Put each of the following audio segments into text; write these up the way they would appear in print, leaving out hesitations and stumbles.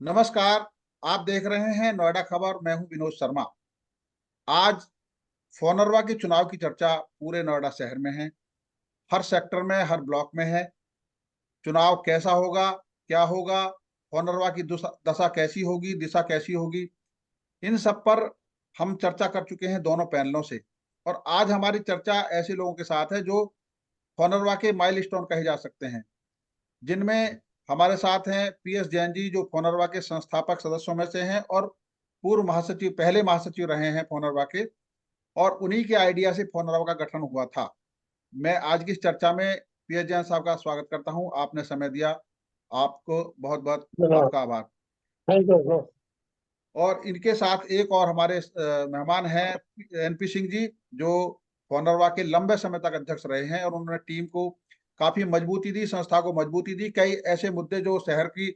नमस्कार। आप देख रहे हैं नोएडा खबर। मैं हूं विनोद शर्मा। आज फोनरवा के चुनाव की चर्चा पूरे नोएडा शहर में है। हर सेक्टर में, हर ब्लॉक में है। चुनाव कैसा होगा, क्या होगा, फोनरवा की दशा कैसी होगी, दिशा कैसी होगी, इन सब पर हम चर्चा कर चुके हैं दोनों पैनलों से। और आज हमारी चर्चा ऐसे लोगों के साथ है जो फोनरवा के माइलस्टोन कहे जा सकते हैं, जिनमें हमारे साथ हैं पीएस जैन जी, जो फोनरवा के संस्थापक सदस्यों में से हैं और पूर्व महासचिव, पहले महासचिव रहे हैं फोनरवा के, और उन्हीं के आइडिया से फोनरवा का गठन हुआ था। मैं आज की इस चर्चा में पीएस जैन साहब का स्वागत करता हूं। आपने समय दिया, आपको बहुत बहुत धन्यवाद। आपका आभार। Thank you. और इनके साथ एक और हमारे मेहमान हैं, एनपी सिंह जी, जो फोनरवा के लंबे समय तक अध्यक्ष रहे हैं और उन्होंने टीम को काफी मजबूती दी, संस्था को मजबूती दी। कई ऐसे मुद्दे जो शहर की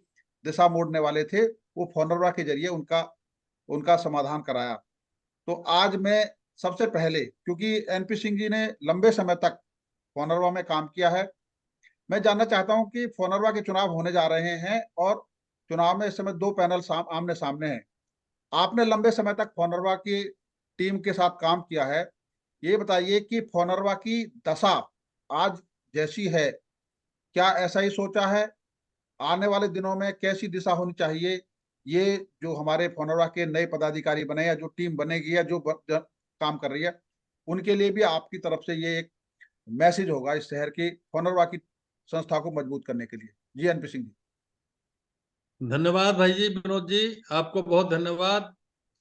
दिशा मोड़ने वाले थे, वो फोनरवा के जरिए उनका उनका समाधान कराया। तो आज मैं सबसे पहले, क्योंकि एनपी सिंह जी ने लंबे समय तक फोनरवा में काम किया है, मैं जानना चाहता हूं कि फोनरवा के चुनाव होने जा रहे हैं और चुनाव में इस समय दो पैनल आमने सामने हैं। आपने लंबे समय तक फोनरवा की टीम के साथ काम किया है। ये बताइए कि फोनरवा की दशा आज जैसी है, क्या ऐसा ही सोचा है? आने वाले दिनों में कैसी दिशा होनी चाहिए? ये जो हमारे फोनरवा के नए पदाधिकारी बने या जो टीम बनेगी या जो काम कर रही है, उनके लिए भी आपकी तरफ से ये एक मैसेज होगा इस शहर की फोनरवा की संस्था को मजबूत करने के लिए। जी एनपी सिंह जी। धन्यवाद भाई जी, विनोद जी, आपको बहुत धन्यवाद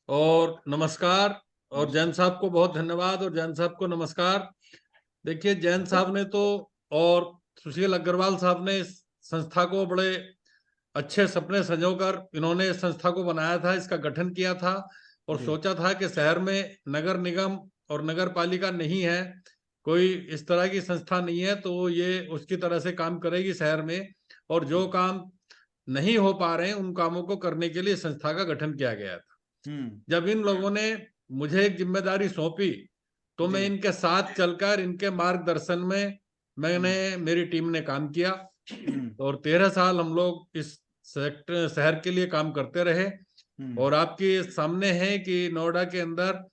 और नमस्कार। और नमस्कार। जैन साहब को बहुत धन्यवाद और जैन साहब को नमस्कार। देखिए, जैन साहब ने तो और सुशील अग्रवाल साहब ने इस संस्था को बड़े अच्छे सपने संजोकर इन्होंने इस संस्था को बनाया था, इसका गठन किया था और जी। सोचा था कि शहर में नगर निगम और नगर पालिका नहीं है, कोई इस तरह की संस्था नहीं है, तो ये उसकी तरह से काम करेगी शहर में। और जो जी। काम नहीं हो पा रहे हैं उन कामों को करने के लिए संस्था का गठन किया गया था। हम्म। जब इन लोगों ने मुझे एक जिम्मेदारी सौंपी तो मैं जी। इनके साथ चलकर इनके मार्गदर्शन में मैंने हम्म। मेरी टीम ने काम किया हम्म। और 13 साल हम लोग इस सेक्टर शहर के लिए काम करते रहे। हम्म। और आपके सामने है कि नोएडा के अंदर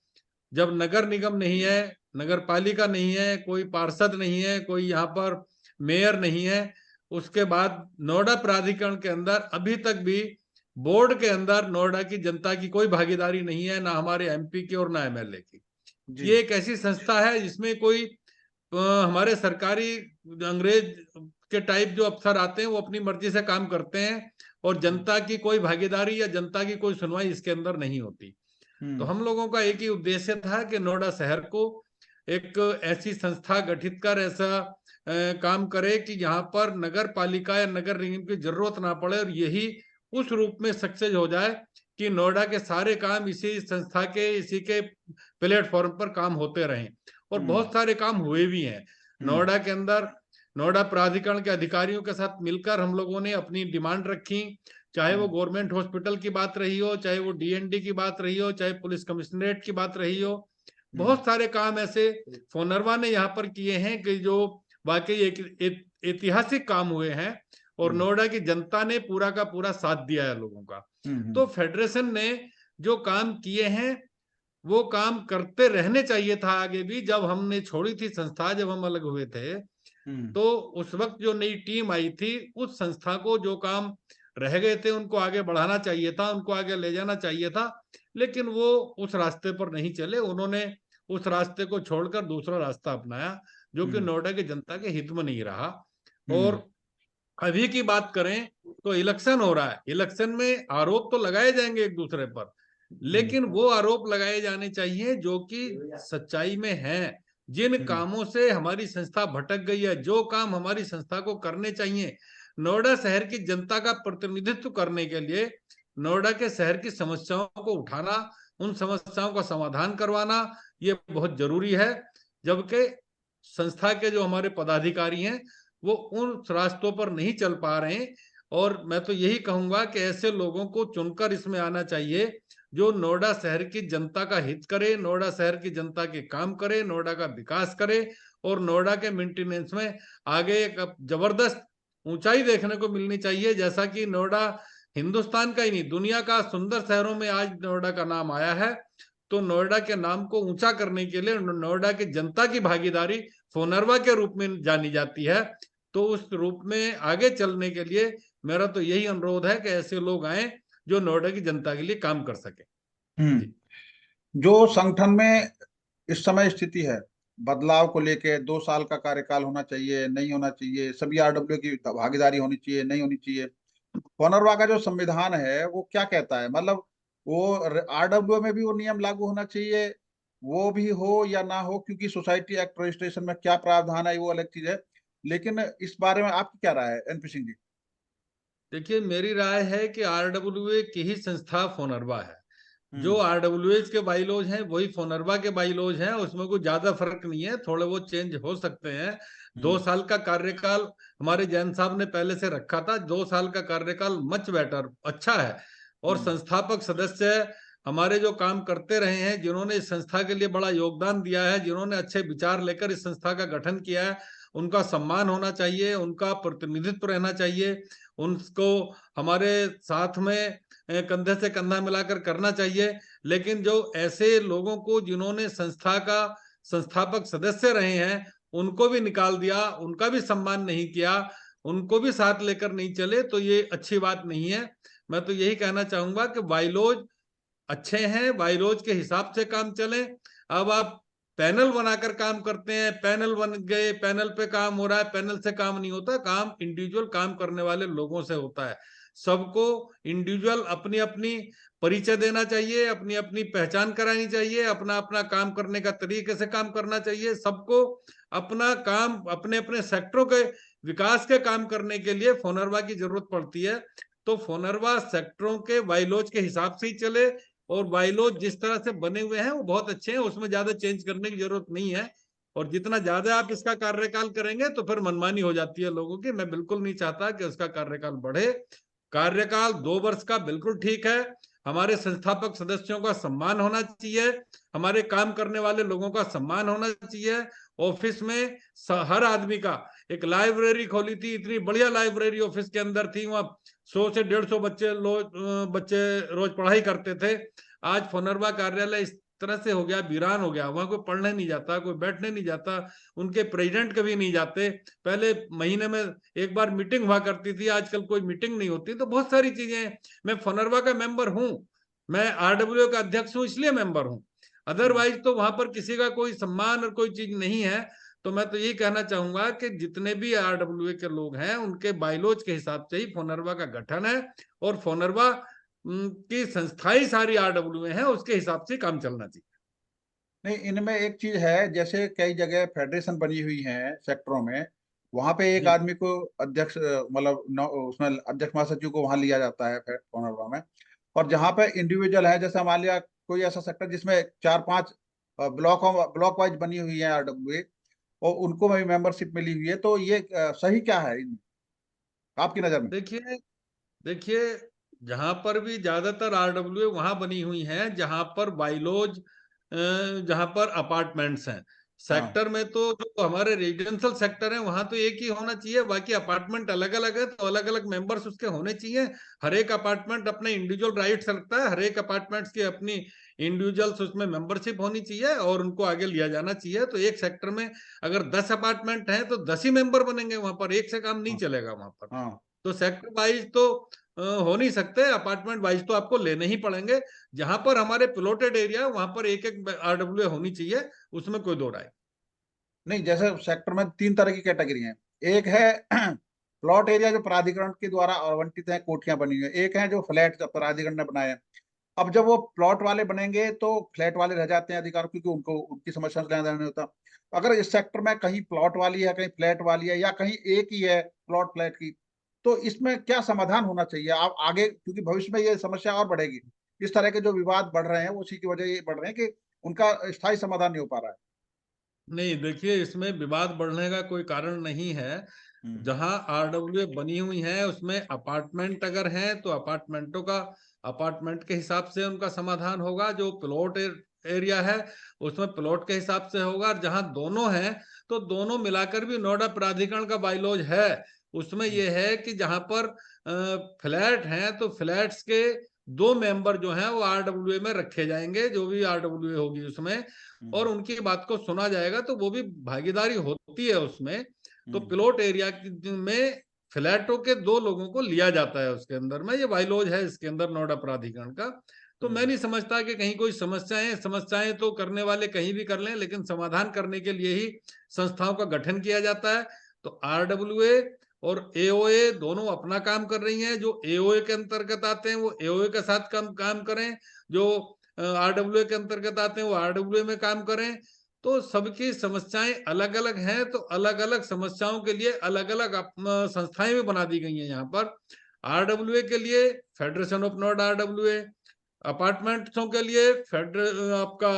जब नगर निगम नहीं है, नगर पालिका नहीं है, कोई पार्षद नहीं है, कोई यहाँ पर मेयर नहीं है, उसके बाद नोएडा प्राधिकरण के अंदर अभी तक भी बोर्ड के अंदर नोएडा की जनता की कोई भागीदारी नहीं है, ना हमारे एमपी की और ना एमएलए की। जी। ये एक ऐसी संस्था है जिसमें कोई हमारे सरकारी अंग्रेज के टाइप जो अफसर आते हैं वो अपनी मर्जी से काम करते हैं और हम्म। जनता की कोई भागीदारी या जनता की कोई सुनवाई इसके अंदर नहीं होती। तो हम्म। हम लोगों का एक ही उद्देश्य था कि नोएडा शहर को एक ऐसी संस्था गठित कर ऐसा काम करे कि यहाँ पर नगर पालिका या नगर निगम की जरूरत ना पड़े और यही उस रूप में सक्सेस हो जाए कि नोएडा के सारे काम इसी संस्था के, इसी के प्लेटफॉर्म पर काम होते रहें। और हम्म। बहुत सारे काम हुए भी हैं हम्म। नोएडा के अंदर। नोएडा प्राधिकरण के अधिकारियों के साथ मिलकर हम लोगों ने अपनी डिमांड रखी, चाहे वो हम्म। गवर्नमेंट हॉस्पिटल की बात रही हो, चाहे वो डीएनडी की बात रही हो, चाहे पुलिस कमिश्नरेट की बात रही हो। हम्म। बहुत सारे काम ऐसे फोनरवा ने यहाँ पर किए हैं कि जो वाकई एक ऐतिहासिक काम हुए हैं और हम्म। नोएडा की जनता ने पूरा का पूरा साथ दिया है लोगों का। हम्म। तो फेडरेशन ने जो काम किए हैं वो काम करते रहने चाहिए था आगे भी। जब हमने छोड़ी थी संस्था, जब हम अलग हुए थे, हम्म। तो उस वक्त जो नई टीम आई थी उस संस्था को जो काम रह गए थे उनको आगे बढ़ाना चाहिए था, उनको आगे ले जाना चाहिए था। लेकिन वो उस रास्ते पर नहीं चले, उन्होंने उस रास्ते को छोड़कर दूसरा रास्ता अपनाया जो कि हम्म। नोएडा की जनता के हित में नहीं रहा। हम्म। और अभी की बात करें तो इलेक्शन हो रहा है, इलेक्शन में आरोप तो लगाए जाएंगे एक दूसरे पर, लेकिन वो आरोप लगाए जाने चाहिए जो कि सच्चाई में हैं। जिन हम्म। कामों से हमारी संस्था भटक गई है, जो काम हमारी संस्था को करने चाहिए नोएडा शहर की जनता का प्रतिनिधित्व करने के लिए, नोएडा के शहर की समस्याओं को उठाना, उन समस्याओं का समाधान करवाना, ये बहुत जरूरी है। जबकि संस्था के जो हमारे पदाधिकारी हैं वो उन रास्तों पर नहीं चल पा रहे हैं। और मैं तो यही कहूंगा कि ऐसे लोगों को चुनकर इसमें आना चाहिए जो नोएडा शहर की जनता का हित करे, नोएडा शहर की जनता के काम करे, नोएडा का विकास करे और नोएडा के मेंटेनेंस में आगे एक जबरदस्त ऊंचाई देखने को मिलनी चाहिए। जैसा कि नोएडा हिंदुस्तान का ही नहीं, दुनिया का सुंदर शहरों में आज नोएडा का नाम आया है। तो नोएडा के नाम को ऊंचा करने के लिए नोएडा की जनता की भागीदारी फोनरवा के रूप में जानी जाती है। तो उस रूप में आगे चलने के लिए मेरा तो यही अनुरोध है कि ऐसे लोग आए जो नोएडा की जनता के लिए काम कर सके। जी। जो संगठन में इस समय स्थिति है, बदलाव को लेके 2 साल का कार्यकाल होना चाहिए, नहीं होना चाहिए, सभी आरडब्ल्यू की भागीदारी होनी चाहिए, नहीं होनी चाहिए, फोनरवा का जो संविधान है वो क्या कहता है? मतलब वो आरडब्ल्यू में भी वो नियम लागू होना चाहिए, वो भी हो या ना हो, क्योंकि सोसाइटी एक्ट रजिस्ट्रेशन में क्या प्रावधान है वो अलग चीज है। लेकिन इस बारे में आपकी क्या राय है एनपी सिंह जी? देखिए, मेरी राय है कि आरडब्ल्यूए की ही संस्था फोनरवा है। जो हम्म। आरडब्ल्यूएच के बाईलॉज हैं वही फोनरवा के बाईलॉज हैं, उसमें कोई ज्यादा फर्क नहीं है, थोड़े बहुत चेंज हो सकते हैं। दो हम्म। साल का कार्यकाल हमारे जैन साहब ने पहले से रखा था, 2 साल का कार्यकाल मच बेटर, अच्छा है। और हम्म। संस्थापक सदस्य हमारे जो काम करते रहे हैं, जिन्होंने इस संस्था के लिए बड़ा योगदान दिया है, जिन्होंने अच्छे विचार लेकर इस संस्था का गठन किया है, उनका सम्मान होना चाहिए, उनका प्रतिनिधित्व रहना चाहिए, उनको हमारे साथ में कंधे से कंधा मिलाकर करना चाहिए। लेकिन जो ऐसे लोगों को जिन्होंने संस्था का संस्थापक सदस्य रहे हैं, उनको भी निकाल दिया, उनका भी सम्मान नहीं किया, उनको भी साथ लेकर नहीं चले, तो ये अच्छी बात नहीं है। मैं तो यही कहना चाहूंगा कि बाइलॉज अच्छे हैं, बाइलॉज के हिसाब से काम चले। अब आप पैनल बनाकर काम करते हैं, पैनल बन गए, पैनल पे काम हो रहा है, पैनल से काम नहीं होता, काम इंडिविजुअल काम करने वाले लोगों से होता है। सबको इंडिविजुअल अपनी अपनी परिचय देना चाहिए, अपनी अपनी पहचान करानी चाहिए, अपना अपना काम करने का तरीके से काम करना चाहिए। सबको अपना काम अपने अपने सेक्टरों के विकास के काम करने के लिए फोनरवा की जरूरत पड़ती है। तो फोनरवा सेक्टरों के बाइलॉज के हिसाब से ही चले, और बाइलॉज जिस तरह से बने हुए हैं वो बहुत अच्छे हैं, उसमें ज्यादा चेंज करने की जरूरत नहीं है। और जितना ज्यादा आप इसका कार्यकाल करेंगे तो फिर मनमानी हो जाती है लोगों की। मैं बिल्कुल नहीं चाहता कि उसका कार्यकाल बढ़े। कार्यकाल 2 वर्ष का बिल्कुल ठीक है। हमारे संस्थापक सदस्यों का सम्मान होना चाहिए, हमारे काम करने वाले लोगों का सम्मान होना चाहिए। ऑफिस में हर आदमी का, एक लाइब्रेरी खोली थी, इतनी बढ़िया लाइब्रेरी ऑफिस के अंदर थी, वहां 100 से 150 बच्चे रोज पढ़ाई करते थे। आज फोनरवा कार्यालय इस तरह से हो गया, वीरान हो गया, वहां कोई पढ़ने नहीं जाता, कोई बैठने नहीं जाता, उनके प्रेसिडेंट कभी नहीं जाते। पहले महीने में एक बार मीटिंग हुआ करती थी, आजकल कोई मीटिंग नहीं होती। तो बहुत सारी चीजें हैं। मैं फोनरवा का मेंबर हूं, मैं आरडब्ल्यू का अध्यक्ष हूं, इसलिए मेंबर हूं। हम्म। अदरवाइज तो वहां पर किसी का कोई सम्मान और कोई चीज नहीं है। तो मैं तो यही कहना चाहूंगा कि जितने भी आरडब्ल्यू के लोग हैं, उनके बाइलॉज के हिसाब से ही फोनरवा का गठन है, और फोनरवा की संस्थाई सारी आरडब्ल्यू है, उसके हिसाब से काम चलना चाहिए। नहीं, इनमें एक चीज है, जैसे कई जगह फेडरेशन बनी हुई है सेक्टरों में, वहां पे एक जी। आदमी को अध्यक्ष मतलब उसमें अध्यक्ष महासचिव को वहां लिया जाता है फोनरवा में। और जहाँ पे इंडिविजुअल है, जैसे मान लिया कोई ऐसा सेक्टर जिसमें 4-5 ब्लॉक वाइज बनी हुई है आरडब्ल्यू, और उनको भी मेंबरशिप मिली हुई है, तो ये सही क्या है आपकी नजर में? देखिए देखिए जहां पर भी ज्यादातर आरडब्ल्यू वहां बनी हुई हैं जहां पर बाइलॉज, जहां पर अपार्टमेंट्स हैं। हाँ। सेक्टर में तो जो हमारे रेजिडेंशियल सेक्टर है वहां तो एक ही होना चाहिए, बाकी अपार्टमेंट अलग अलग है तो अलग अलग मेंबर्स उसके होने चाहिए। हर एक अपार्टमेंट अपने इंडिविजुअल राइट्स रखता है, हर एक अपार्टमेंट्स की अपनी इंडिविजुअल्स उसमें मेंबरशिप होनी चाहिए और उनको आगे लिया जाना चाहिए। तो एक सेक्टर में अगर 10 अपार्टमेंट हैं तो 10 ही मेंबर बनेंगे वहां पर, एक से काम नहीं हाँ। चलेगा वहां पर। हाँ। तो सेक्टर वाइज तो हो नहीं सकते, अपार्टमेंट वाइज तो आपको लेने ही पड़ेंगे। जहां पर हमारे प्लॉटेड एरिया वहां पर एक एक आरडब्ल्यू होनी चाहिए, उसमें कोई दो राय। नहीं, जैसे सेक्टर में 3 तरह की कैटेगरी हैं। एक है प्लॉट एरिया जो प्राधिकरण के द्वारा आवंटित है, कोठियां बनी हुई है। एक है जो फ्लैट जो प्राधिकरण ने बनाए हैं। अब जब वो प्लॉट वाले बनेंगे तो फ्लैट वाले रह जाते हैं अधिकार, क्योंकि उनको उनकी समस्या से लेना देना नहीं होता। अगर इस सेक्टर में कहीं प्लॉट वाली है, कहीं फ्लैट वाली है, या कहीं एक ही है प्लॉट फ्लैट की, तो इसमें क्या समाधान होना चाहिए आप आगे? क्योंकि भविष्य में ये समस्या और बढ़ेगी। इस तरह के जो विवाद बढ़ रहे हैं वो उसी की वजह ये बढ़ रहे हैं कि उनका स्थायी समाधान नहीं हो पा रहा है। नहीं, देखिए इसमें विवाद बढ़ने का कोई कारण नहीं है। हम्म। जहां आरडब्ल्यू बनी हुई है उसमें अपार्टमेंट अगर हैं तो अपार्टमेंटों का अपार्टमेंट के हिसाब से उनका समाधान होगा। जो प्लॉट एरिया है उसमें प्लॉट के हिसाब से होगा। और जहां दोनों हैं तो दोनों मिलाकर भी नोएडा प्राधिकरण का बाइलॉज है, उसमें ये है कि जहां पर फ्लैट हैं तो फ्लैट्स के 2 मेंबर जो हैं वो आरडब्ल्यूए में रखे जाएंगे, जो भी आरडब्ल्यूए होगी उसमें, और उनकी बात को सुना जाएगा, तो वो भी भागीदारी होती है उसमें। तो प्लॉट एरिया में फ्लैटों के 2 लोगों को लिया जाता है उसके अंदर में, ये बाइलॉज है इसके अंदर नोएडा प्राधिकरण का। तो मैं नहीं समझता कि कहीं कोई समस्याएं तो करने वाले कहीं भी कर लें, लेकिन समाधान करने के लिए ही संस्थाओं का गठन किया जाता है। तो आरडब्ल्यूए और एओए दोनों अपना काम कर रही हैं। जो एओए के अंतर्गत आते हैं वो एओए के साथ काम करें, जो आरडब्ल्यूए के अंतर्गत आते हैं वो आरडब्ल्यूए में काम करें। तो सबकी समस्याएं अलग अलग हैं, तो अलग अलग समस्याओं के लिए अलग अलग संस्थाएं भी बना दी गई हैं यहाँ पर। आरडब्ल्यूए के लिए फेडरेशन ऑफ नोएडा आरडब्ल्यूए, अपार्टमेंट्सों के लिए फेडरल आपका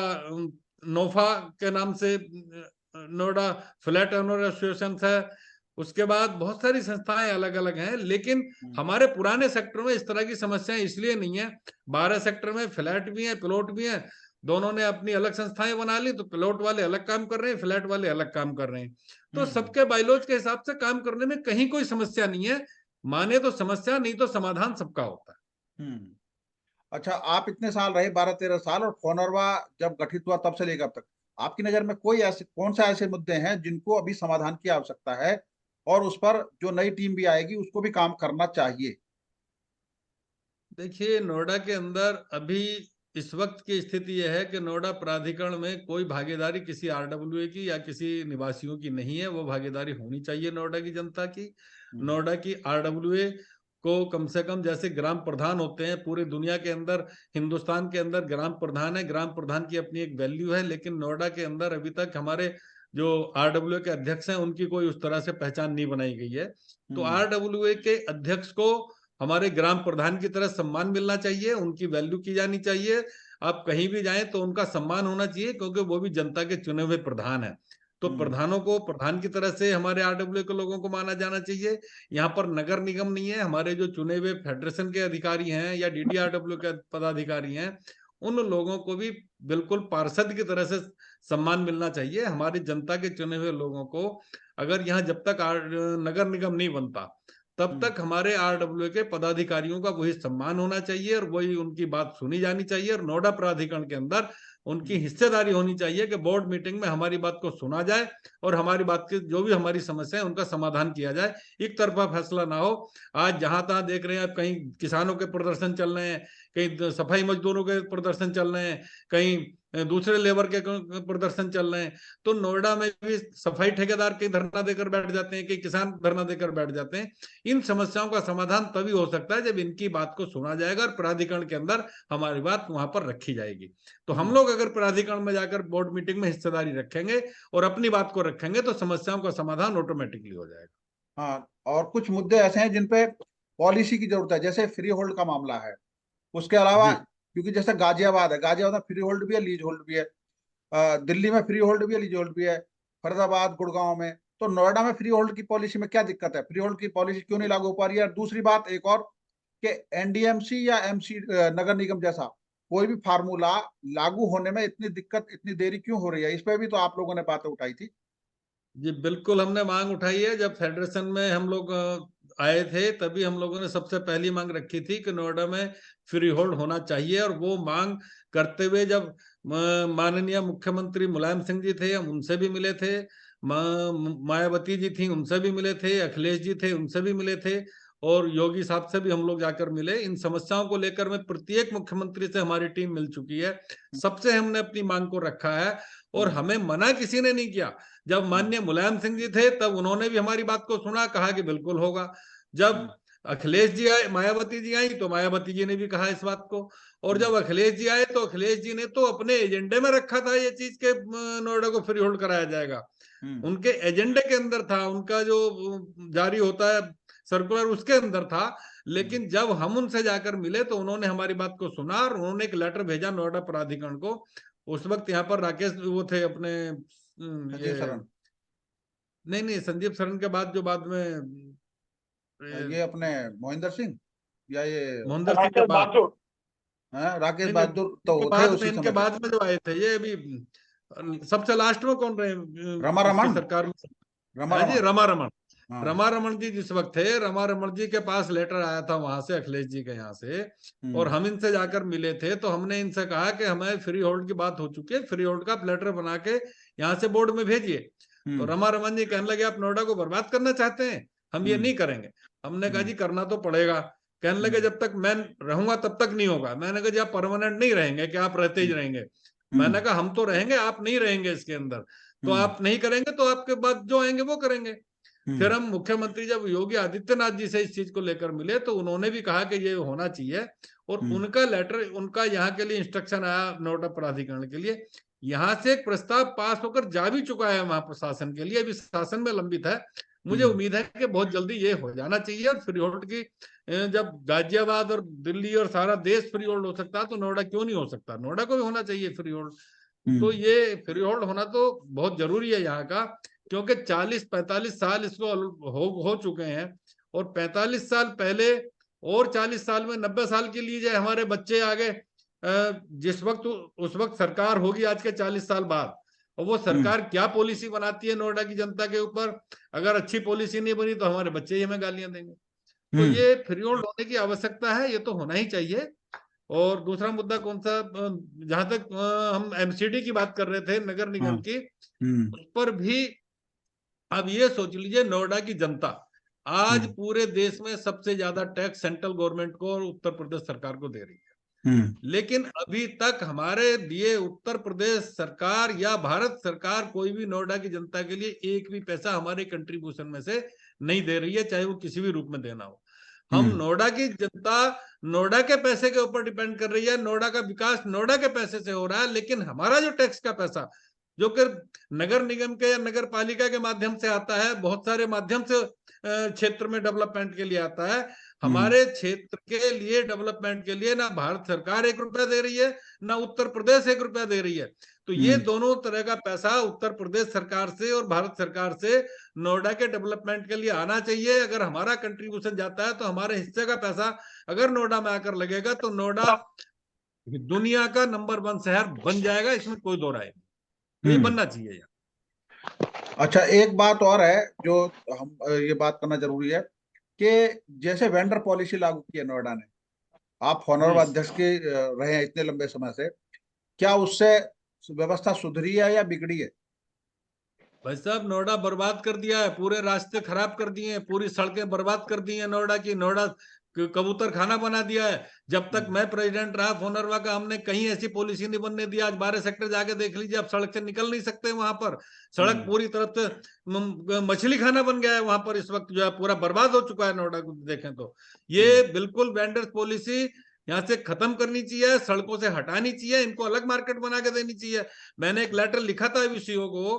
नोफा के नाम से नोएडा फ्लैट ओनर एसोसिएशन है। उसके बाद बहुत सारी संस्थाएं अलग अलग हैं, लेकिन हमारे पुराने सेक्टर में इस तरह की समस्याएं इसलिए नहीं है। 12 सेक्टर में फ्लैट भी हैं, प्लॉट भी हैं, दोनों ने अपनी अलग संस्थाएं बना ली, तो प्लॉट वाले अलग काम कर रहे हैं, फ्लैट वाले अलग काम कर रहे हैं। तो सबके बाइलॉज के हिसाब से काम करने में कहीं कोई समस्या नहीं है। माने तो समस्या, नहीं तो समाधान सबका होता है। अच्छा, आप इतने साल रहे, 12-13 साल, और फोनरवा जब गठित हुआ तब से लेकर अब तक आपकी नजर में कोई ऐसे कौन सा ऐसे मुद्दे हैं जिनको अभी समाधान की आवश्यकता है और उस पर जो नई टीम भी आएगी उसको भी काम करना चाहिए? देखिए, नोएडा के अंदर अभी इस वक्त की स्थिति यह है कि नोएडा प्राधिकरण में कोई भागीदारी किसी आरडब्ल्यूए की या किसी निवासियों की नहीं है। वो भागीदारी होनी चाहिए नोएडा की जनता की। नोएडा की आरडब्ल्यूए को कम से कम, जैसे ग्राम प्रधान होते हैं पूरी दुनिया के अंदर, हिंदुस्तान के अंदर ग्राम प्रधान है, ग्राम प्रधान की अपनी एक वैल्यू है, लेकिन नोएडा के अंदर अभी तक हमारे जो आरडब्ल्यूए के अध्यक्ष हैं उनकी कोई उस तरह से पहचान नहीं बनाई गई है। तो आरडब्ल्यूए के अध्यक्ष को हमारे ग्राम प्रधान की तरह सम्मान मिलना चाहिए, उनकी वैल्यू की जानी चाहिए। आप कहीं भी जाएं तो उनका सम्मान होना चाहिए, क्योंकि वो भी जनता के चुने हुए प्रधान है। तो प्रधानों को प्रधान की तरह से हमारे आरडब्ल्यू के लोगों को माना जाना चाहिए। यहाँ पर नगर निगम नहीं है, हमारे जो चुने हुए फेडरेशन के अधिकारी हैं या डीडीआरडब्ल्यू के पदाधिकारी हैं, उन लोगों को भी बिल्कुल पार्षद की तरह से सम्मान मिलना चाहिए। हमारी जनता के चुने हुए लोगों को, अगर यहाँ जब तक नगर निगम नहीं बनता तब तक हमारे आरडब्ल्यू के पदाधिकारियों का वही सम्मान होना चाहिए और वही उनकी बात सुनी जानी चाहिए। और नोएडा प्राधिकरण के अंदर उनकी हिस्सेदारी होनी चाहिए कि बोर्ड मीटिंग में हमारी बात को सुना जाए और हमारी बात की जो भी हमारी समस्या है उनका समाधान किया जाए। एक तरफा फैसला ना हो। आज जहां तहां देख रहे हैं आप, कहीं किसानों के प्रदर्शन चल रहे हैं, कहीं सफाई मजदूरों के प्रदर्शन चल रहे हैं, कहीं दूसरे लेबर के प्रदर्शन चल रहे हैं। तो नोएडा में भी सफाई ठेकेदार कहीं धरना देकर बैठ जाते हैं, कहीं किसान धरना देकर बैठ जाते हैं। इन समस्याओं का समाधान तभी हो सकता है जब इनकी बात को सुना जाएगा और प्राधिकरण के अंदर हमारी बात वहां पर रखी जाएगी। तो हम लोग अगर प्राधिकरण में जाकर बोर्ड मीटिंग में हिस्सेदारी रखेंगे और अपनी बात को रखेंगे तो समस्याओं का समाधान ऑटोमेटिकली हो जाएगा। हाँ, और कुछ मुद्दे ऐसे हैं जिन पे पॉलिसी की जरूरत है, जैसे फ्री होल्ड का मामला है। उसके अलावा, जी क्योंकि जैसे गाजियाबाद है, गाजियाबाद में फ्री होल्ड भी है, लीज होल्ड भी है। दिल्ली में फ्री होल्ड भी है, लीज होल्ड भी है। फरीदाबाद, गुड़गांव में। तो नोएडा में फ्री होल्ड की पॉलिसी में क्या दिक्कत है? फ्री होल्ड की पॉलिसी क्यों नहीं लागू हो पा रही है? और दूसरी बात एक और, कि एनडीएमसी या एमसी नगर निगम जैसा कोई भी फार्मूला लागू होने में इतनी दिक्कत, इतनी देरी क्यों हो रही है? इस पे भी तो आप लोगों ने बातें उठाई थी। जी, बिल्कुल हमने मांग उठाई है। जब फेडरेशन में हम लोग आए थे तभी हम लोगों ने सबसे पहली मांग रखी थी कि नोएडा में फ्री होल्ड होना चाहिए। और वो मांग करते हुए जब माननीय मुख्यमंत्री मुलायम सिंह जी थे, हम उनसे भी मिले थे, मायावती जी थी उनसे भी मिले थे, अखिलेश जी थे उनसे भी मिले थे, और योगी साहब से भी हम लोग जाकर मिले। इन समस्याओं को लेकर में प्रत्येक मुख्यमंत्री से हमारी टीम मिल चुकी है, सबसे हमने अपनी मांग को रखा है और हमें मना किसी ने नहीं किया। जब माननीय मुलायम सिंह जी थे तब उन्होंने भी हमारी बात को सुना, कहा कि बिल्कुल होगा। जब अखिलेश जी आए, मायावती जी आई, तो मायावती जी ने भी कहा इस बात को। और जब अखिलेश जी आए तो अखिलेश जी ने तो अपने एजेंडे में रखा था ये चीज के नोएडा को फ्री होल्ड कराया जाएगा। उनके एजेंडे के अंदर था, उनका जो जारी होता है सर्कुलर उसके अंदर था। लेकिन जब हम उनसे जाकर मिले तो उन्होंने हमारी बात को सुना और उन्होंने एक लेटर भेजा नोएडा प्राधिकरण को। उस वक्त यहाँ पर राकेश वो थे अपने संजीव ये, शरण। नहीं नहीं, संजीव शरण के बाद जो बाद में ये अपने मोहिंदर सिंह, या ये मोहनदर सिंह के राकेश बाद, बहादुर। राकेश नहीं नहीं, बहादुर तो इनके थे बाद में, उसी इनके समय के। बाद में जो आए थे ये अभी सबसे लास्ट में कौन रहे रमा इसकी रमन। सरकार में? रमा हाँ जी, रमन। रमा रमन। हाँ। रमा रमन जी जिस वक्त थे, रमा रमन जी के पास लेटर आया था वहां से, अखिलेश जी के यहाँ से, और हम इनसे जाकर मिले थे, तो हमने इनसे कहा कि हमें फ्री होल्ड की बात हो चुकी है, फ्री होल्ड का लेटर बना के यहाँ से बोर्ड में भेजिए। तो रमा रमन जी कहने लगे आप नोएडा को बर्बाद करना चाहते हैं, हम ये नहीं करेंगे। हमने कहा जी करना तो पड़ेगा। कहने लगे जब तक मैं रहूंगा तब तक नहीं होगा। मैंने कहा जी आप परमानेंट नहीं रहेंगे कि आप रहते ही रहेंगे? मैंने कहा हम तो रहेंगे, आप नहीं रहेंगे इसके अंदर, तो आप नहीं करेंगे तो आपके बाद जो आएंगे वो करेंगे। फिर हम मुख्यमंत्री जब योगी आदित्यनाथ जी से इस चीज को लेकर मिले तो उन्होंने भी कहा कि ये होना चाहिए, और उनका लेटर, उनका यहाँ के लिए इंस्ट्रक्शन आया नोएडा प्राधिकरण के लिए, यहाँ से एक प्रस्ताव पास होकर जा भी चुका है वहां प्रशासन के लिए, अभी शासन में लंबित है। मुझे उम्मीद है कि बहुत जल्दी ये हो जाना चाहिए। और फ्री होल्ड की जब गाजियाबाद और दिल्ली और सारा देश फ्री होल्ड हो सकता है तो नोएडा क्यों नहीं हो सकता? नोएडा को भी होना चाहिए फ्री होल्ड। तो ये फ्री होल्ड होना तो बहुत जरूरी है यहाँ का, क्योंकि 40-45 साल इसको हो चुके हैं, और 45 साल पहले और 40 साल में 90 साल के लिए जो हमारे बच्चे आगे, जिस वक्त उस वक्त सरकार होगी आज के 40 साल बाद, और वो सरकार क्या पॉलिसी बनाती है नोएडा की जनता के ऊपर, अगर अच्छी पॉलिसी नहीं बनी तो हमारे बच्चे ही हमें गालियां देंगे। तो ये फ्री होल्ड होने की आवश्यकता है, ये तो होना ही चाहिए। और दूसरा मुद्दा कौन सा, जहां तक हम एमसीडी की बात कर रहे थे, नगर निगम की, उस पर भी अब ये सोच लीजिए, नोएडा की जनता आज पूरे देश में सबसे ज्यादा टैक्स सेंट्रल गवर्नमेंट को और उत्तर प्रदेश सरकार को दे रही है, लेकिन अभी तक हमारे लिए उत्तर प्रदेश सरकार या भारत सरकार कोई भी नोएडा की जनता के लिए एक भी पैसा हमारे कंट्रीब्यूशन में से नहीं दे रही है, चाहे वो किसी भी रूप में देना हो। हम नोएडा की जनता नोएडा के पैसे के ऊपर डिपेंड कर रही है, नोएडा का विकास नोएडा के पैसे से हो रहा है, लेकिन हमारा जो टैक्स का पैसा जो कि नगर निगम के या नगर पालिका के माध्यम से आता है, बहुत सारे माध्यम से क्षेत्र में डेवलपमेंट के लिए आता है, हमारे क्षेत्र के लिए डेवलपमेंट के लिए ना भारत सरकार 1 रुपया दे रही है, ना उत्तर प्रदेश 1 रुपया दे रही है। तो ये दोनों तरह का पैसा उत्तर प्रदेश सरकार से और भारत सरकार से नोएडा के डेवलपमेंट के लिए आना चाहिए। अगर हमारा कंट्रीब्यूशन जाता है तो हमारे हिस्से का पैसा अगर नोएडा में आकर लगेगा तो नोएडा दुनिया का नंबर 1 शहर बन जाएगा, इसमें कोई दो राय नहीं। तो ये बनना चाहिए यार। अच्छा, एक बात और है जो हम ये बात करना जरूरी है कि जैसे वेंडर पॉलिसी लागू की है नोएडा ने, आप जी होनरवा अध्यक्ष के रहे हैं इतने लंबे समय से, क्या उससे व्यवस्था सुधरी है या बिगड़ी है? भाई साहब, नोएडा बर्बाद कर दिया है, पूरे रास्ते खराब कर दिए हैं, पूरी सड़कें बर्बाद कर दी हैं नोएडा की। नोएडा कबूतर खाना बना दिया है। जब तक मैं प्रेसिडेंट रहा फोनरवा का, हमने कहीं ऐसी पॉलिसी नहीं बनने दी। आज 12 सेक्टर जाके देख लीजिए, आप सड़क से निकल नहीं सकते वहां पर। सड़क पूरी तरफ से मछली खाना बन गया है वहां पर। इस वक्त जो है पूरा बर्बाद हो चुका है नोएडा को देखें तो। ये बिल्कुल वेंडर्स पॉलिसी यहाँ से खत्म करनी चाहिए, सड़कों से हटानी चाहिए, इनको अलग मार्केट बना के देनी चाहिए। मैंने एक लेटर लिखा था वीसीओ को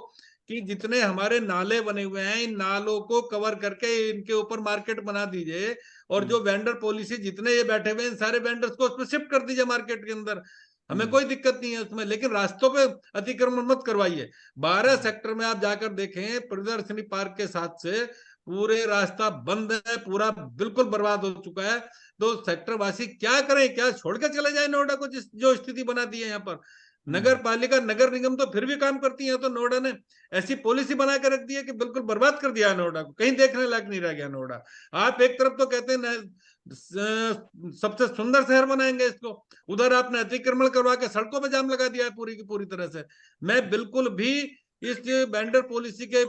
कि जितने हमारे नाले बने हुए हैं, इन नालों को कवर करके इनके ऊपर मार्केट बना दीजिए, और जो वेंडर पॉलिसी जितने ये बैठे हुए हैं सारे वेंडर्स को उसमें शिफ्ट कर दीजिए मार्केट के अंदर। हमें कोई दिक्कत नहीं है उसमें, लेकिन रास्तों पे अतिक्रमण मत करवाइए। 12 सेक्टर में आप जाकर देखें, प्रदर्शनी पार्क के साथ से पूरे रास्ता बंद है, पूरा बिल्कुल बर्बाद हो चुका है। तो सेक्टर वासी क्या करें, क्या छोड़ के चले जाए नोएडा को, जिस जो स्थिति बना दी है यहाँ पर। नगर पालिका नगर निगम तो फिर भी काम करती है, तो नोएडा ने ऐसी पॉलिसी बना के रख दी है कि बिल्कुल बर्बाद कर दिया है नोएडा को, कहीं देखने लायक नहीं रह गया नोएडा। आप एक तरफ तो कहते हैं सबसे सुंदर शहर बनाएंगे इसको, उधर आपने अतिक्रमण करवा के सड़कों पे जाम लगा दिया है पूरी की पूरी तरह से। मैं बिल्कुल भी इस वेंडर पॉलिसी के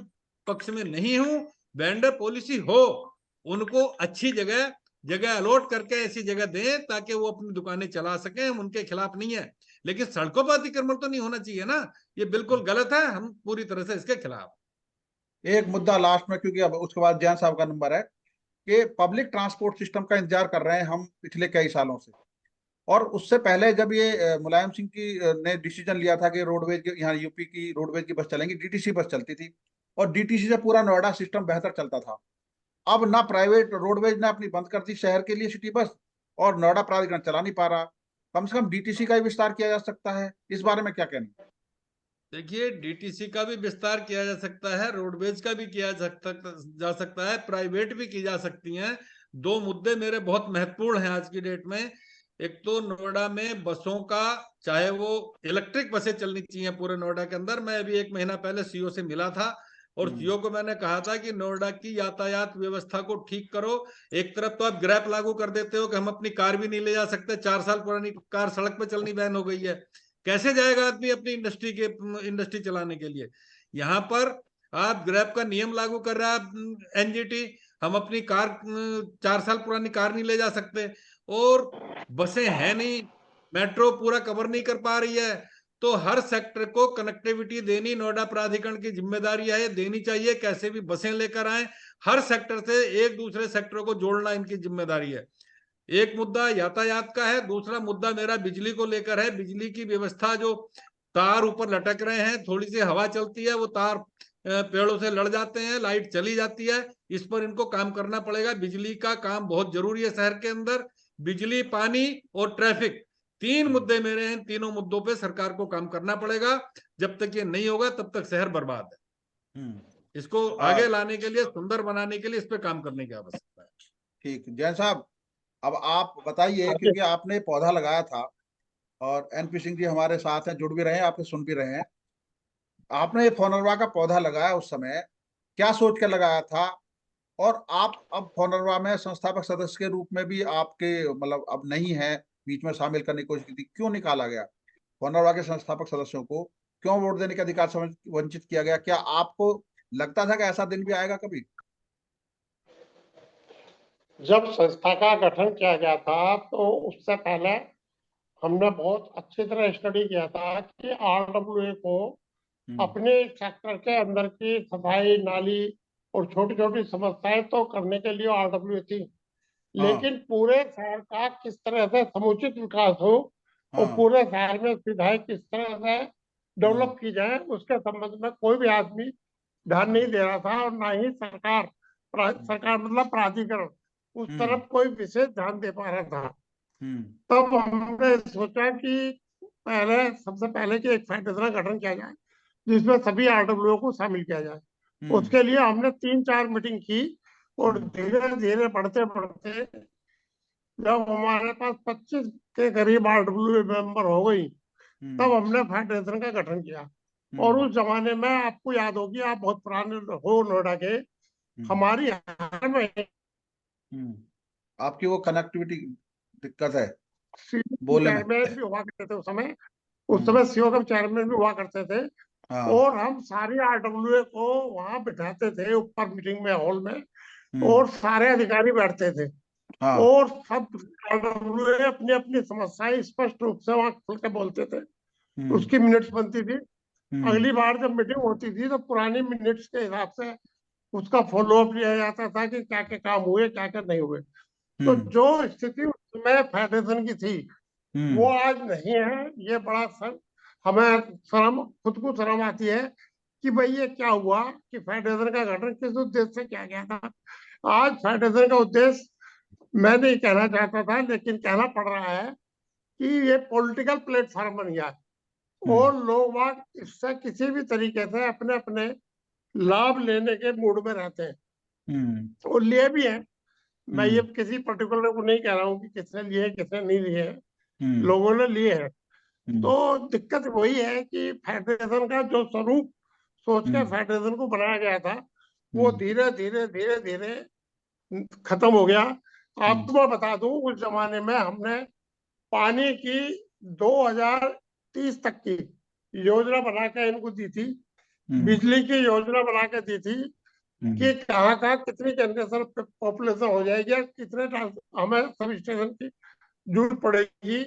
पक्ष में नहीं हूं। वेंडर पॉलिसी हो, उनको अच्छी जगह जगह अलॉट करके ऐसी जगह दें ताकि वो अपनी दुकानें चला सकें, हम उनके खिलाफ नहीं है, लेकिन सड़कों पर अतिक्रमण तो नहीं होना चाहिए ना। ये बिल्कुल गलत है, हम पूरी तरह से इसके खिलाफ। एक मुद्दा लास्ट में, क्योंकि अब उसके बाद जैन साहब का नंबर है, कि पब्लिक ट्रांसपोर्ट सिस्टम का इंतजार कर रहे हैं हम पिछले कई सालों से। और उससे पहले जब ये मुलायम सिंह की ने डिसीजन लिया था कि रोडवेज के यहाँ यूपी की रोडवेज की बस चलेंगी, डीटीसी बस चलती थी, और डीटीसी से पूरा नोएडा सिस्टम बेहतर चलता था। अब ना प्राइवेट रोडवेज ने अपनी बंद कर दी शहर के लिए सिटी बस, और नोएडा प्राधिकरण चला नहीं पा रहा। कम से कम डीटीसी का ही विस्तार किया जा सकता है, इस बारे में क्या कहना? देखिए, डीटीसी का भी विस्तार किया जा सकता है, रोडवेज का भी किया जा सकता है, प्राइवेट भी की जा सकती हैं। दो मुद्दे मेरे बहुत महत्वपूर्ण हैं आज की डेट में। एक तो नोएडा में बसों का, चाहे वो इलेक्ट्रिक बसें चलनी चाहिए पूरे नोएडा के अंदर। मैं अभी 1 महीना पहले सीओ से मिला था और सीओ को मैंने कहा था कि नोएडा की यातायात व्यवस्था को ठीक करो। एक तरफ तो आप ग्रैप लागू कर देते हो कि हम अपनी कार भी नहीं ले जा सकते, 4 साल पुरानी कार सड़क पे चलनी बैन हो गई है, कैसे जाएगा आदमी अपनी इंडस्ट्री चलाने के लिए। यहाँ पर आप ग्रैप का नियम लागू कर रहा है एनजीटी, हम अपनी कार 4 साल पुरानी कार नहीं ले जा सकते, और बसें हैं नहीं, मेट्रो पूरा कवर नहीं कर पा रही है। तो हर सेक्टर को कनेक्टिविटी देनी नोएडा प्राधिकरण की जिम्मेदारी है, देनी चाहिए, कैसे भी बसें लेकर आए, हर सेक्टर से एक दूसरे सेक्टर को जोड़ना इनकी जिम्मेदारी है। एक मुद्दा यातायात का है, दूसरा मुद्दा मेरा बिजली को लेकर है। बिजली की व्यवस्था, जो तार ऊपर लटक रहे हैं, थोड़ी सी हवा चलती है वो तार पेड़ों से लड़ जाते हैं, लाइट चली जाती है, इस पर इनको काम करना पड़ेगा। बिजली का काम बहुत जरूरी है शहर के अंदर। बिजली, पानी और ट्रैफिक, 3 मुद्दे मेरे हैं, तीनों मुद्दों पे सरकार को काम करना पड़ेगा। जब तक ये नहीं होगा तब तक शहर बर्बाद है। इसको आगे लाने के लिए, सुंदर बनाने के लिए इस पे काम करने की आवश्यकता है। ठीक, जैन साहब, अब आप बताइए, क्योंकि आपने पौधा लगाया था और एनपी सिंह जी हमारे साथ हैं, जुड़ भी रहे हैं, आपने सुन भी रहे हैं। आपने ये फोनरवा का पौधा लगाया, उस समय क्या सोच कर लगाया था? और आप अब फोनरवा में संस्थापक सदस्य के रूप में भी आपके मतलब अब नहीं है, बीच में शामिल करने की कोशिश की थी, क्यों निकाला गया? फोनरवा के संस्थापक सदस्यों को क्यों वोट देने के अधिकार से वंचित किया गया? क्या आपको लगता था कि ऐसा दिन भी आएगा कभी? जब संस्था का गठन किया गया था तो उससे पहले हमने बहुत अच्छी तरह स्टडी किया था कि आरडब्ल्यूए को अपने सेक्टर के अंदर की सफाई, नाली और छोटी छोटी समस्याएं तो करने के लिए आरडब्ल्यूए थी, लेकिन पूरे शहर का किस तरह से समुचित विकास हो और पूरे शहर में सुविधाएं किस तरह से डेवलप की जाए, उसके संबंध में कोई भी आदमी ध्यान नहीं दे रहा था, और ना ही सरकार मतलब प्राधिकरण उस तरफ कोई विशेष ध्यान दे पा रहा था। तब हमने सोचा कि सबसे पहले कि एक फेडरेशन का गठन किया जाए जिसमें सभी आरडब्ल्यू को शामिल किया जाए। उसके लिए हमने 3-4 मीटिंग की, और धीरे धीरे बढ़ते बढ़ते जब हमारे पास 25 के करीब आरडब्ल्यू मेंबर हो गई, तब हमने फेडरेशन का गठन किया। और उस जमाने में आपको याद होगी, आप बहुत पुराने हो नोएडा के, हमारी हर में आपकी वो कनेक्टिविटी दिक्कत है, बोलने में भी हुआ करते थे उस समय सीओ के चेयरमैन भी हुआ करते थे। और हम सारी आरडब्ल्यूए को वहां बिठाते थे ऊपर मीटिंग में, हॉल में, और सारे अधिकारी बैठते थे। और सब आरडब्ल्यूए अपनी अपनी समस्याएं स्पष्ट रूप से वहां खुल के बोलते थे, उसकी मिनट्स बनती थी। अगली बार जब मीटिंग होती थी तो पुरानी मिनट्स के हिसाब से उसका फॉलोअप लिया जाता था कि क्या क्या काम हुए, क्या क्या नहीं हुए। तो जो स्थिति उस समय फेडरेशन की थी वो आज नहीं है। ये बड़ा हमें खुद को शर्म आती है कि भाई ये क्या हुआ कि फेडरेशन का गठन किस उद्देश्य से किया गया था। आज फेडरेशन का उद्देश्य मैं नहीं कहना चाहता था, लेकिन कहना पड़ रहा है कि ये पॉलिटिकल प्लेटफॉर्म बन गया, और लोग वहां इससे किसी भी तरीके से अपने अपने लाभ लेने के मूड में रहते हैं, और लिए भी हैं। मैं ये किसी पर्टिकुलर को नहीं कह रहा हूँ कि किसने लिए किसने नहीं लिए, लोगों ने लिए हैं। तो दिक्कत वही है कि फेडरेशन का जो स्वरूप सोच के फेडरेशन को बनाया गया था वो धीरे धीरे धीरे धीरे खत्म हो गया। आपको मैं बता दूं, उस जमाने में हमने पानी की 2030 तक की योजना बनाकर इनको दी थी, बिजली की योजना बनाकर दी थी कि कहाँ कहाँ कितनी जनरेशन पॉपुलेशन हो जाएगी, कितने हमें सब स्टेशन की जरूरत पड़ेगी।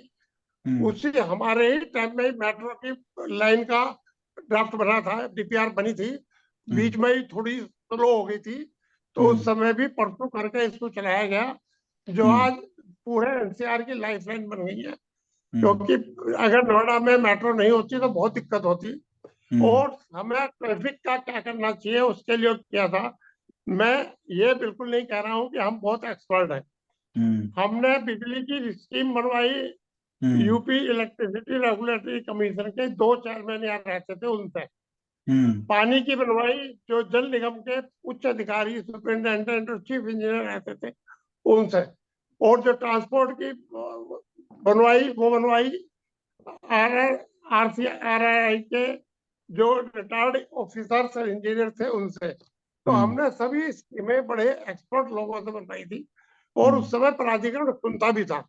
उसी हमारे ही टाइम में मेट्रो की लाइन का ड्राफ्ट बना था, डीपीआर बनी थी, बीच में ही थोड़ी स्लो हो गई थी, तो उस समय भी परसों करके इसको चलाया गया, जो आज पूरे एनसीआर की लाइफ लाइन बन गई है। क्योंकि अगर नोएडा में मेट्रो नहीं होती तो बहुत दिक्कत होती। और हमें ट्रैफिक का क्या करना चाहिए उसके लिए किया था। मैं ये बिल्कुल नहीं कह रहा हूँ कि हम बहुत एक्सपर्ट हैं। हमने बिजली की स्कीम बनवाई, यूपी इलेक्ट्रिसिटी रेगुलेटरी कमीशन के 2 चेयरमैन यहाँ रहते थे, उनसे पानी की बनवाई, जो जल निगम के उच्च अधिकारी सुपरिटेंडेंट और चीफ इंजीनियर रहते थे उनसे, और जो ट्रांसपोर्ट की बनवाई वो बनवाई आरआरआई के जो रिटायर्ड ऑफिसर्स और इंजीनियर थे उनसे। तो हमने सभी स्कीमें बड़े एक्सपर्ट लोगों से बनवाई थी, और उस समय प्राधिकरण सुनता भी था।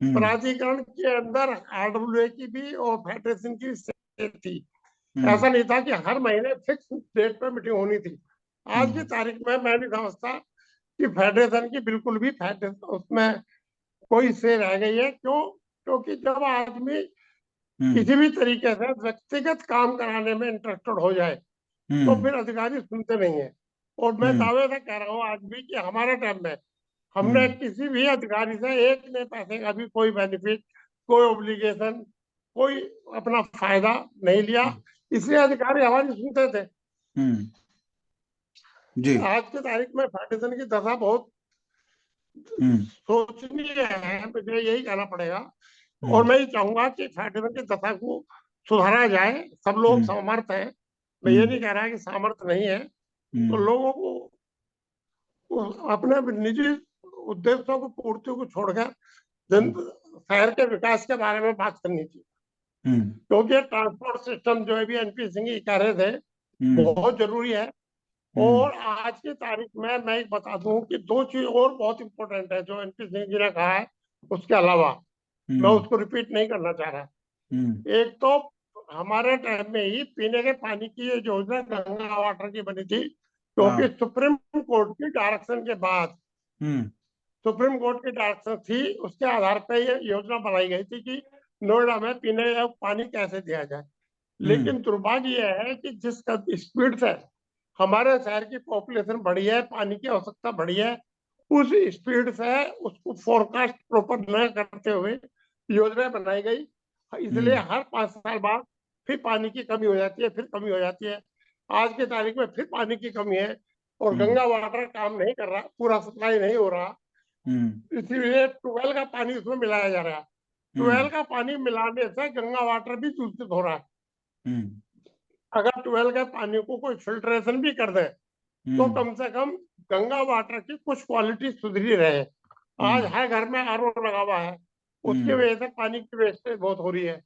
प्राधिकरण के अंदर RWA की भी और फेडरेशन की भी थी। ऐसा नहीं था कि हर महीने फिक्स डेट पे मीटिंग होनी थी। आज की तारीख में मैं नहीं समझता कि फेडरेशन की बिल्कुल भी फेडरेशन उसमें कोई से रह गई है। क्यों? क्योंकि जब आदमी किसी भी तरीके से व्यक्तिगत काम कराने में इंटरेस्टेड हो जाए तो फिर अधिकारी सुनते नहीं है। और मैं दावे से कह रहा हूँ आज भी कि हमारे टाइम में हमने किसी भी अधिकारी से एक नए पैसे का भी कोई बेनिफिट, कोई ऑब्लिगेशन, कोई अपना फायदा नहीं लिया, इसलिए अधिकारी हमारी सुनते थे। जी। आज की तारीख में फेडरेशन की दशा बहुत सोचनीय है, मुझे यही कहना पड़ेगा। और मैं ये चाहूंगा कि फेडरेशन की दशा को सुधारा जाए। सब लोग सामर्थ्य है, मैं ये नहीं कह रहा कि सामर्थ्य नहीं है। तो लोगों को अपने निजी उद्देश्यों को पूर्ति को छोड़कर शहर के विकास के बारे में बात करनी चाहिए। क्योंकि ट्रांसपोर्ट सिस्टम जो है भी NP सिंह जी कह रहे थे बहुत जरूरी है। और आज की तारीख में मैं बता दूं कि दो चीज और बहुत इंपॉर्टेंट है जो NP सिंह जी ने कहा है, उसके अलावा मैं उसको रिपीट नहीं करना चाह रहा। एक तो हमारे टाइम में ही पीने के पानी की ये योजना गंगा वाटर की बनी थी, क्योंकि सुप्रीम कोर्ट की डायरेक्शन के बाद, सुप्रीम कोर्ट की डायरेक्शन थी, उसके आधार पर ये योजना बनाई गई थी कि नोएडा में पीने का पानी कैसे दिया जाए। लेकिन दुर्भाग्य यह है कि जिस स्पीड से हमारे शहर की पॉपुलेशन बढ़ी है, पानी की आवश्यकता बढ़ी है, उस स्पीड से उसको फोरकास्ट प्रॉपर न करते हुए योजना बनाई गई। इसलिए हर 5 साल बाद फिर पानी की कमी हो जाती है, फिर कमी हो जाती है। आज की तारीख में फिर पानी की कमी है और गंगा वाटर काम नहीं कर रहा, पूरा सप्लाई नहीं हो रहा। इसीलिए ट्यूबवेल का पानी उसमें मिलाया जा रहा है। ट्यूबवेल का पानी मिलाने से गंगा वाटर भी दूषित हो रहा है। अगर ट्यूबवेल के पानी को कोई फिल्ट्रेशन भी कर दे तो कम से कम गंगा वाटर की कुछ क्वालिटी सुधरी रहे। आज हर घर में RO लगा हुआ है, उसकी वजह से पानी की वेस्टेज बहुत हो रही है।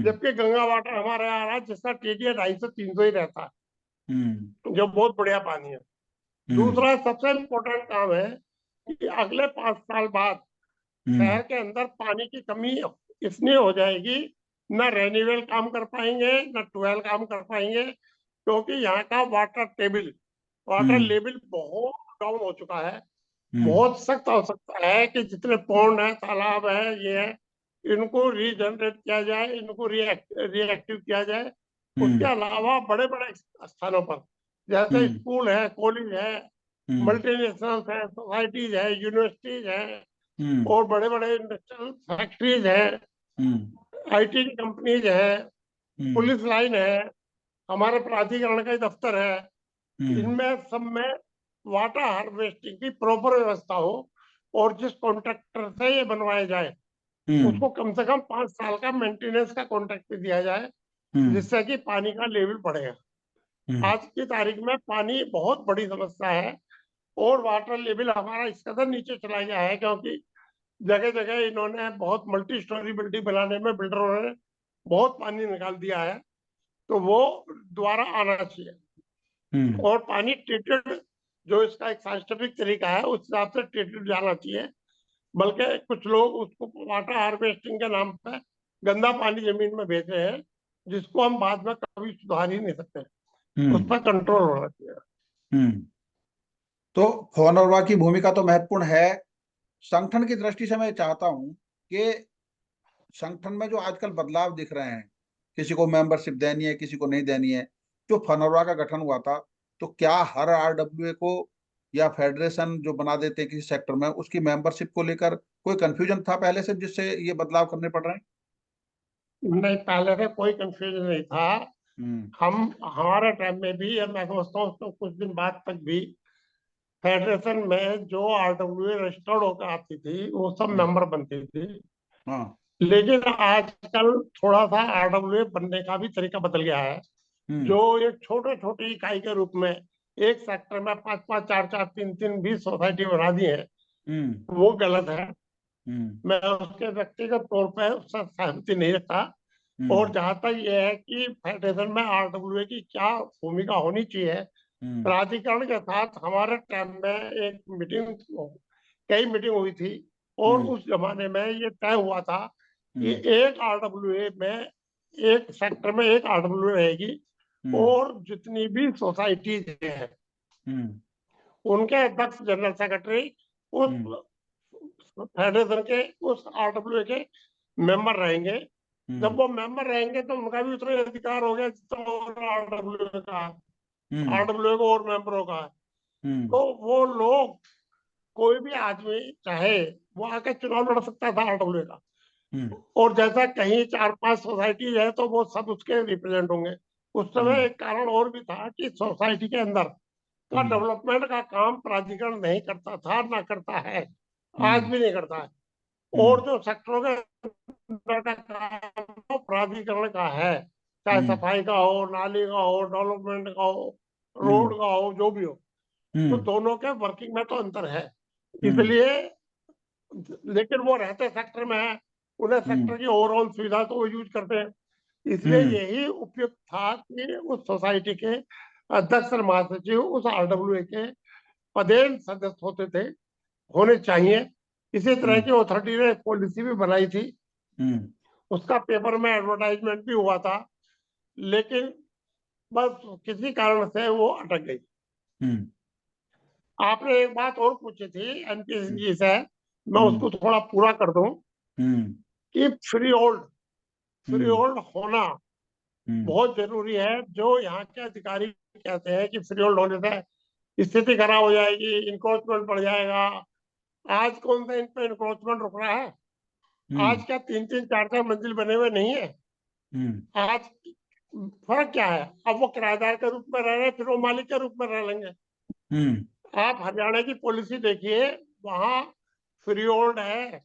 जबकि गंगा वाटर हमारे यहाँ आ रहा है जिसका TDS 250-300 ही रहता है, जो बहुत बढ़िया पानी है। दूसरा सबसे इम्पोर्टेंट काम है कि अगले 5 साल बाद शहर के अंदर पानी की कमी इतनी हो जाएगी, न रेन्यूअल काम कर पाएंगे, न ट्यूबवेल काम कर पाएंगे, क्योंकि यहाँ का वाटर लेवल बहुत डाउन हो चुका है। बहुत सख्त आवश्यकता है कि जितने पौंड है, तालाब है, ये है, इनको रीजनरेट किया जाए, इनको रिएक्टिव किया जाए। उसके अलावा बड़े बड़े स्थानों पर जैसे स्कूल है, कॉलेज है, मल्टीनेशनल है, सोसाइटीज है, यूनिवर्सिटीज है, और बड़े बड़े इंडस्ट्रियल फैक्ट्रीज है, IT की कंपनीज है, पुलिस लाइन है, हमारे प्राधिकरण का दफ्तर है। इनमें सब में वाटर हार्वेस्टिंग की प्रॉपर व्यवस्था हो, और जिस कॉन्ट्रैक्टर से ये बनवाया जाए उसको कम से कम 5 साल का मेंटेनेंस का कॉन्ट्रैक्ट भी दिया जाए, जिससे कि पानी का लेवल बढ़ेगा। आज की तारीख में पानी बहुत बड़ी समस्या है, और वाटर लेवल हमारा इस कदर नीचे चला गया है क्योंकि जगह जगह इन्होंने बहुत मल्टी स्टोरी बिल्डिंग बनाने में बिल्डरों ने बहुत पानी निकाल दिया है। तो वो दोबारा आना चाहिए, और पानी ट्रीटेड, जो इसका एक साइंटिफिक तरीका है उस हिसाब से ट्रीटेड जाना चाहिए। बल्कि कुछ लोग उसको वाटर हार्वेस्टिंग के नाम पे गंदा पानी जमीन में भेज रहे हैं, जिसको हम बाद में कभी सुधार ही नहीं सकते। उस पर कंट्रोल होना चाहिए। तो फोनरवा की भूमिका तो महत्वपूर्ण है। संगठन की दृष्टि से मैं चाहता हूं कि संगठन में जो आजकल बदलाव दिख रहे हैं, किसी को मेंबरशिप देनी है, किसी को नहीं देनी है। जो फनरवा का गठन हुआ था, तो क्या हर RWA को या फेडरेशन जो बना देते हैं किसी सेक्टर में, उसकी मेंबरशिप को लेकर कोई कंफ्यूजन था पहले से, जिससे ये बदलाव करने पड़ रहे हैं? नहीं, पहले से कोई कंफ्यूजन नहीं था। हम हमारे टाइम में भी, मैं समझता हूँ तो कुछ दिन बाद तक भी फेडरेशन में जो RWA रजिस्टर्ड होकर आती थी वो सब मेंबर बनती थी। लेकिन आजकल थोड़ा सा RWA बनने का भी तरीका बदल गया है। जो एक छोटे छोटे इकाई के रूप में एक सेक्टर में 5-5, 4-4, 3-3 भी सोसाइटी बना दी है, वो गलत है। मैं उसके व्यक्तिगत तौर पर उससे सहमति नहीं रखता। और जहां तक ये है कि फेडरेशन में आरडब्ल्यूए की क्या भूमिका होनी चाहिए, प्राधिकरण के साथ हमारे टाइम में एक मीटिंग, कई मीटिंग हुई थी, और उस जमाने में ये तय हुआ था कि एक आरडब्ल्यूए में, एक सेक्टर में एक आरडब्ल्यूए रहेगी, और जितनी भी सोसाइटीज हैं उनके अध्यक्ष जनरल सेक्रेटरी उस फेडरेशन के, उस आरडब्ल्यूए के मेंबर रहेंगे। जब वो मेंबर रहेंगे तो उनका भी उतना अधिकार हो गया जितना आरडब्ल्यूए का, आरडब्ल्यूए को और मेंबरों का। तो वो लोग, कोई भी आदमी चाहे वो आके चुनाव लड़ सकता था आरडब्ल्यूए का, और जैसा कहीं 4-5 सोसाइटी है तो वो सब उसके रिप्रेजेंट होंगे। उस समय एक कारण और भी था कि सोसाइटी के अंदर का डेवलपमेंट का काम प्राधिकरण नहीं करता था, ना करता है, आज भी नहीं करता है। और जो सेक्टरों के अंदर का काम प्राधिकरण का है, चाहे सफाई का हो, नाली का हो, डेवलपमेंट का हो, रोड का हो, जो भी हो, तो दोनों के वर्किंग में तो अंतर है। इसलिए, लेकिन वो रहते सेक्टर में है, उन्हें सेक्टर की ओवरऑल सुविधा तो वो यूज करते हैं। इसलिए यही उपयुक्त था कि उस सोसाइटी के अध्यक्ष और महासचिव उस आरडब्ल्यूए के पदेन सदस्य होते थे, होने चाहिए। इसी तरह की अथॉरिटी ने पॉलिसी भी बनाई थी, उसका पेपर में एडवर्टाइजमेंट भी हुआ था, लेकिन बस किसी कारण से वो अटक गई। आपने एक बात और पूछी थी एनपी जी से, मैं उसको थोड़ा पूरा कर दूं कि फ्री होल्ड होना बहुत जरूरी है। जो यहाँ के अधिकारी कहते हैं कि फ्री होल्ड होने से स्थिति खराब हो जाएगी, इंक्रोचमेंट बढ़ जाएगा। आज कौन सा इन पे इंक्रोचमेंट रुक रहा है? आज क्या 3-3, 4-4 मंजिल बने हुए नहीं है? आज फर्क क्या है? अब वो किराएदार के रूप में रह रहे हैं, फिर वो मालिक के रूप में रह लेंगे। आप हरियाणा की पॉलिसी देखिए, वहां फ्री होल्ड है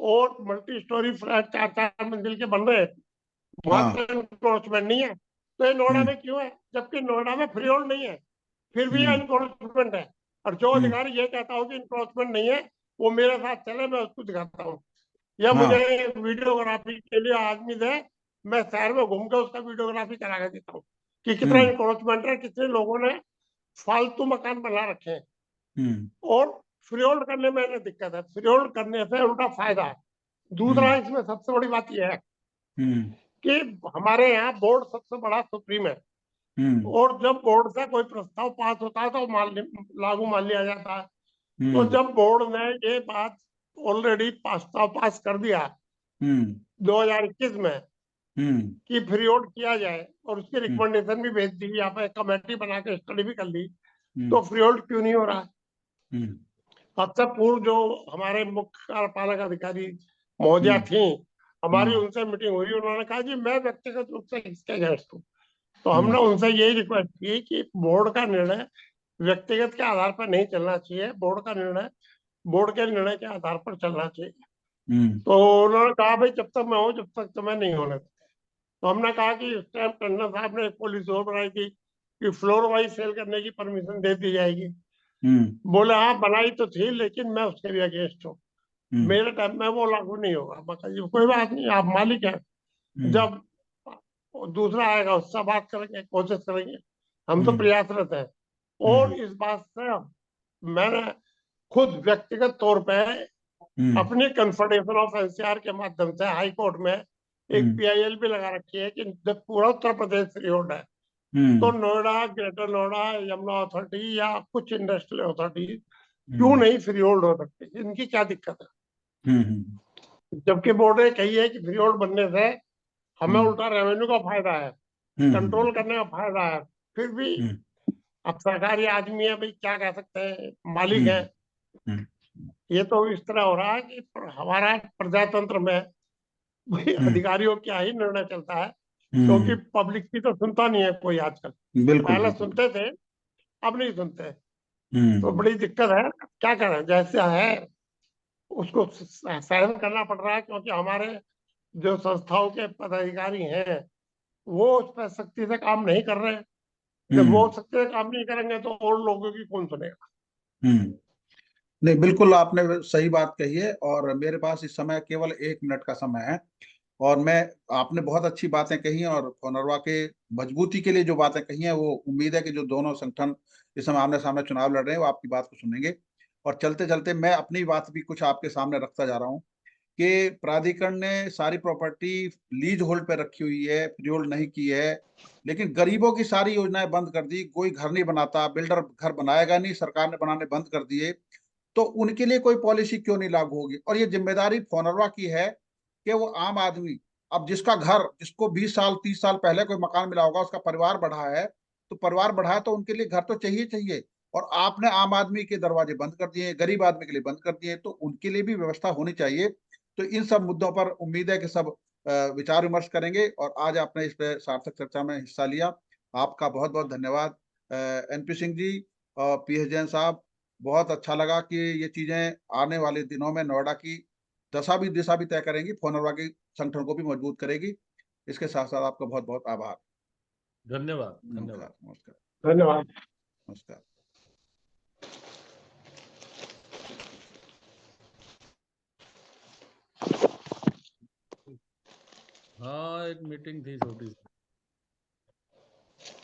और मल्टी स्टोरी फ्लैट 4-4 मंजिल के बन रहे हैं, वहां एनक्रोचमेंट नहीं है। तो ये नोएडा में क्यों है, जबकि नोएडा में फ्री होल्ड नहीं है, फिर भी एनक्रोचमेंट है? और जो अधिकारी ये कहता हो कि एनक्रोचमेंट नहीं है, वो मेरे साथ चले, मैं उसको दिखाता हूँ, या मुझे वीडियोग्राफी के लिए आदमी दे, मैं शहर में घूम के उसका वीडियोग्राफी करा के देता हूँ कि कितना एनक्रोचमेंट है, कितने लोगों ने फालतू मकान बना रखे हैं। और फ्री होल्ड करने में ना दिक्कत है, फ्री होल्ड करने से उल्टा फायदा है। दूसरा, इसमें सबसे बड़ी बात यह है कि हमारे यहाँ बोर्ड सबसे बड़ा सुप्रीम है, और जब बोर्ड से कोई प्रस्ताव पास होता है तो लागू मान लिया जाता है। तो जब बोर्ड ने ये बात ऑलरेडी प्रस्ताव पास कर दिया 2021 में कि फ्री होल्ड किया जाए, और उसकी रिकमेंडेशन भी भेज दी, यहाँ पे कमेटी बना के स्टडी भी कर ली, तो फ्री होल्ड क्यों नहीं हो रहा है? अब तक पूर्व जो हमारे मुख्य कार्यपालक अधिकारी महोदया थी, हमारी उनसे मीटिंग हुई, उन्होंने कहा जी मैं व्यक्तिगत रूप से इसके अगेंस्ट हूँ। तो हमने उनसे यही रिक्वेस्ट की कि बोर्ड का निर्णय व्यक्तिगत के आधार पर नहीं चलना चाहिए, बोर्ड का निर्णय बोर्ड के निर्णय के आधार पर चलना चाहिए। तो उन्होंने कहा भाई जब तक मैं हूँ, जब तक तुम्हें नहीं होने देते। तो हमने कहा कि उस टाइम टंडन साहब ने एक पॉलिसी और बनाई थी कि फ्लोर वाइज सेल करने की परमिशन दे दी जाएगी। बोले हाँ बनाई तो थी, लेकिन मैं उसके भी अगेंस्ट हूँ, मेरे टाइम में वो लागू नहीं होगा। मैं कोई बात नहीं, आप मालिक हैं, जब दूसरा आएगा उससे बात करेंगे, कोशिश करेंगे, हम तो प्रयासरत हैं। और इस बात से मैंने खुद व्यक्तिगत तौर पे अपनी कन्फेडरेशन ऑफ एनसीआर के माध्यम से हाई कोर्ट में एक PIL भी लगा रखी है कि जब पूरा उत्तर प्रदेश फ्री होल्ड है, तो नोएडा, ग्रेटर नोएडा, यमुना अथॉरिटी या कुछ इंडस्ट्रियल अथॉरिटी क्यों नहीं फ्री होल्ड हो सकती? इनकी क्या दिक्कत है? जबकि बोर्ड ने कही है कि फ्री होल्ड बनने से हमें उल्टा रेवेन्यू का फायदा है, कंट्रोल करने का फायदा है। फिर भी अब सरकारी आदमी है भाई, क्या कह सकते हैं, मालिक है। ये तो इस तरह हो रहा है कि हमारा प्रजातंत्र में भाई अधिकारियों क्या ही निर्णय चलता है, क्योंकि पब्लिक की तो सुनता नहीं है कोई आजकल। पहले सुनते थे, अब नहीं सुनते। तो बड़ी दिक्कत है, क्या करें, जैसे है उसको सहन करना पड़ रहा है, क्योंकि हमारे जो संस्थाओं के पदाधिकारी हैं वो उस पर सख्ती से काम नहीं कर रहे हैं। जब वो सख्ती से काम नहीं करेंगे तो और लोगों की कौन सुनेगा? नहीं, बिल्कुल आपने सही बात कही है, और मेरे पास इस समय केवल 1 मिनट का समय है। और मैं आपने बहुत अच्छी बातें कही और फोनरवा के मजबूती के लिए जो बातें कही हैं, वो उम्मीद है कि जो दोनों संगठन इस समय आमने सामने चुनाव लड़ रहे हैं वो आपकी बात को सुनेंगे। और चलते चलते मैं अपनी बात भी कुछ आपके सामने रखता जा रहा हूँ कि प्राधिकरण ने सारी प्रॉपर्टी लीज होल्ड पे रखी हुई है, फ्री होल्ड नहीं की है, लेकिन गरीबों की सारी योजनाएं बंद कर दी। कोई घर नहीं बनाता, बिल्डर घर बनाएगा नहीं, सरकार ने बनाने बंद कर दिए। तो उनके लिए कोई पॉलिसी क्यों नहीं लागू होगी? और ये जिम्मेदारी फोनरवा की है कि वो आम आदमी, अब जिसका घर, जिसको 20 साल 30 साल पहले कोई मकान मिला होगा, उसका परिवार बढ़ा है, तो परिवार बढ़ा है तो उनके लिए घर तो चाहिए चाहिए। और आपने आम आदमी के दरवाजे बंद कर दिए, गरीब आदमी के लिए बंद कर दिए, तो उनके लिए भी व्यवस्था होनी चाहिए। तो इन सब मुद्दों पर उम्मीद है कि सब विचार विमर्श करेंगे। और आज आपने इस पे सार्थक चर्चा में हिस्सा लिया, आपका बहुत बहुत धन्यवाद। एनपी सिंह जी और पीएस जैन साहब, बहुत अच्छा लगा कि ये चीजें आने वाले दिनों में नोएडा की दिशा भी तय करेंगी, फोनरवा के संगठन को भी मजबूत करेगी। इसके साथ साथ आपका बहुत बहुत आभार। धन्यवाद। नमस्कार। धन्यवाद। नमस्कार। धन्यवाद। नमस्कार। हाँ, एक मीटिंग थी छोटी सी।